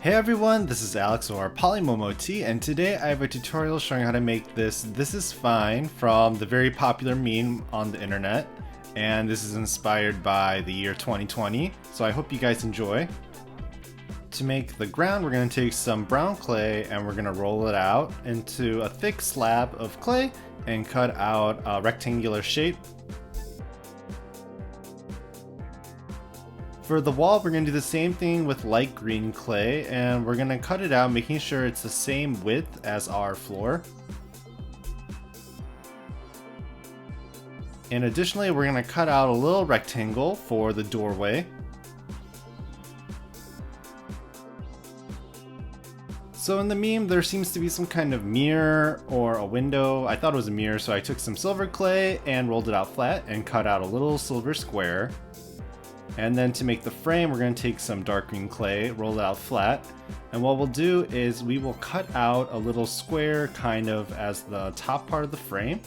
Hey everyone, this is Alex or PolymomoTea, and today I have a tutorial showing how to make this is fine from the very popular meme on the internet, and this is inspired by the year 2020, so I hope you guys enjoy. To make the ground, we're going to take some brown clay and we're going to roll it out into a thick slab of clay and cut out a rectangular shape. For the wall, we're going to do the same thing with light green clay, and we're going to cut it out, making sure it's the same width as our floor. And additionally, we're going to cut out a little rectangle for the doorway. So in the meme, there seems to be some kind of mirror or a window. I thought it was a mirror, so I took some silver clay and rolled it out flat and cut out a little silver square. And then to make the frame, we're going to take some dark green clay, roll it out flat, and what we'll do is we will cut out a little square kind of as the top part of the frame.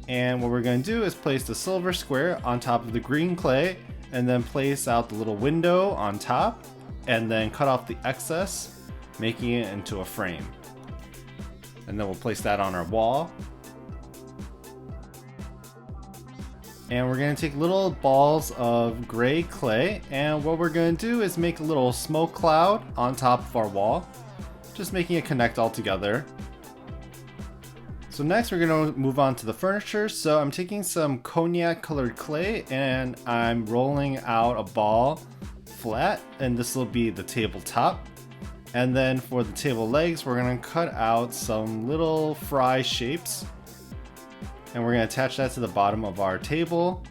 And what we're going to do is place the silver square on top of the green clay, and then place out the little window on top, and then cut off the excess, making it into a frame. And then we'll place that on our wall. And we're going to take little balls of gray clay, and what we're going to do is make a little smoke cloud on top of our wall, just making it connect all together. So next we're going to move on to the furniture. So I'm taking some cognac colored clay and I'm rolling out a ball flat, and this will be the tabletop. And then for the table legs, we're going to cut out some little fry shapes. And we're going to attach that to the bottom of our table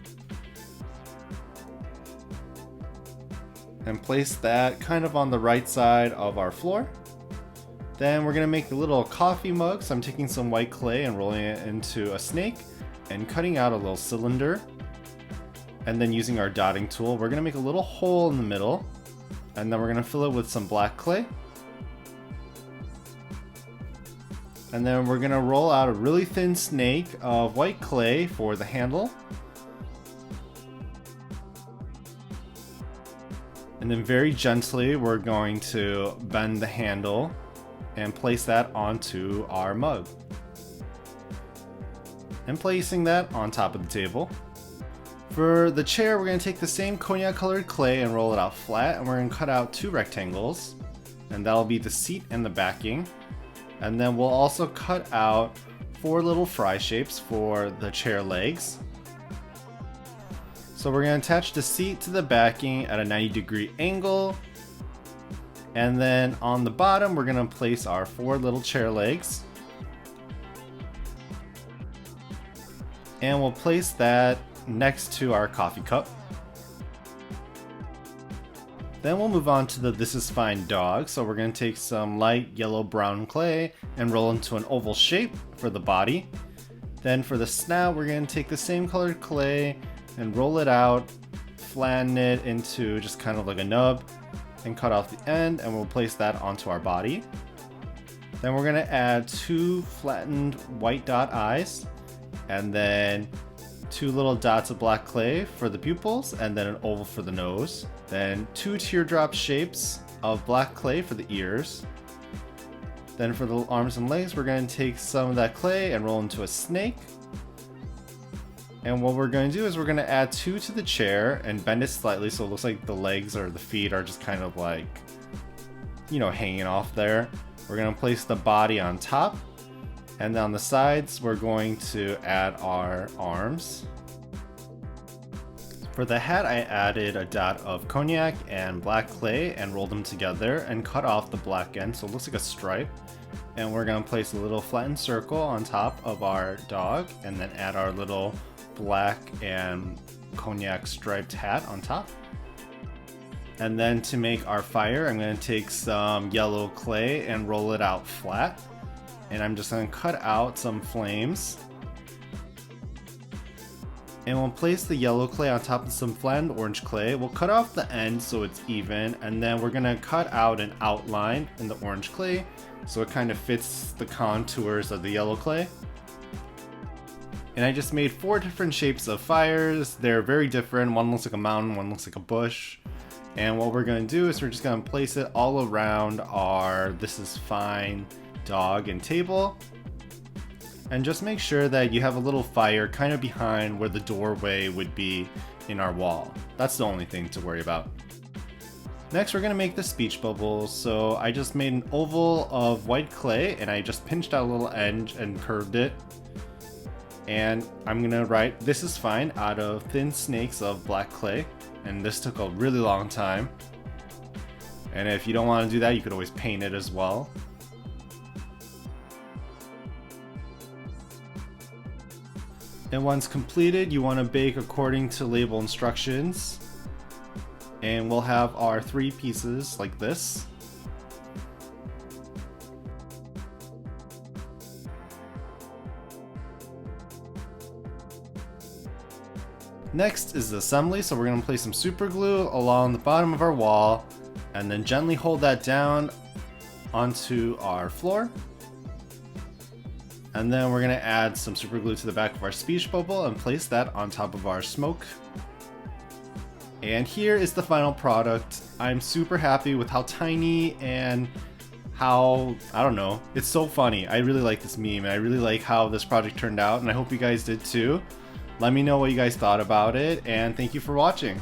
and place that kind of on the right side of our floor. Then we're going to make a little coffee mug. So I'm taking some white clay and rolling it into a snake and cutting out a little cylinder. And then using our dotting tool, we're going to make a little hole in the middle, and then we're going to fill it with some black clay. And then we're going to roll out a really thin snake of white clay for the handle. And then very gently we're going to bend the handle and place that onto our mug. And placing that on top of the table. For the chair, we're going to take the same cognac colored clay and roll it out flat, and we're going to cut out two rectangles, and that'll be the seat and the backing. And then we'll also cut out 4 little fry shapes for the chair legs. So we're going to attach the seat to the backing at a 90-degree angle. And then on the bottom, we're going to place our 4 little chair legs. And we'll place that next to our coffee cup. Then we'll move on to the This Is Fine dog. So we're going to take some light yellow brown clay and roll into an oval shape for the body. Then for the snout, we're going to take the same colored clay and roll it out, flatten it into just kind of like a nub, and cut off the end, and we'll place that onto our body. Then we're going to add 2 flattened white dot eyes, and then 2 little dots of black clay for the pupils, and then an oval for the nose. Then 2 teardrop shapes of black clay for the ears. Then for the arms and legs, we're going to take some of that clay and roll into a snake. And what we're going to do is we're going to add 2 to the chair and bend it slightly so it looks like the legs or the feet are just kind of like, hanging off there. We're going to place the body on top. And then on the sides, we're going to add our arms. For the hat, I added a dot of cognac and black clay and rolled them together and cut off the black end so it looks like a stripe. And we're going to place a little flattened circle on top of our dog and then add our little black and cognac striped hat on top. And then to make our fire, I'm going to take some yellow clay and roll it out flat. And I'm just going to cut out some flames. And we'll place the yellow clay on top of some flattened orange clay. We'll cut off the end so it's even, and then we're going to cut out an outline in the orange clay so it kind of fits the contours of the yellow clay. And I just made 4 different shapes of fires. They're very different. One looks like a mountain, one looks like a bush. And what we're going to do is we're just going to place it all around our This Is Fine dog and table. And just make sure that you have a little fire kind of behind where the doorway would be in our wall. That's the only thing to worry about. Next, we're going to make the speech bubbles. So I just made an oval of white clay and I just pinched out a little edge and curved it. And I'm going to write "This is fine" out of thin snakes of black clay. And this took a really long time. And if you don't want to do that, you could always paint it as well. And once completed, you want to bake according to label instructions. And we'll have our 3 pieces like this. Next is the assembly, so we're going to place some super glue along the bottom of our wall and then gently hold that down onto our floor. And then we're going to add some super glue to the back of our speech bubble and place that on top of our smoke. And here is the final product. I'm super happy with how tiny and how, I don't know, it's so funny. I really like this meme and I really like how this project turned out, and I hope you guys did too. Let me know what you guys thought about it, and thank you for watching.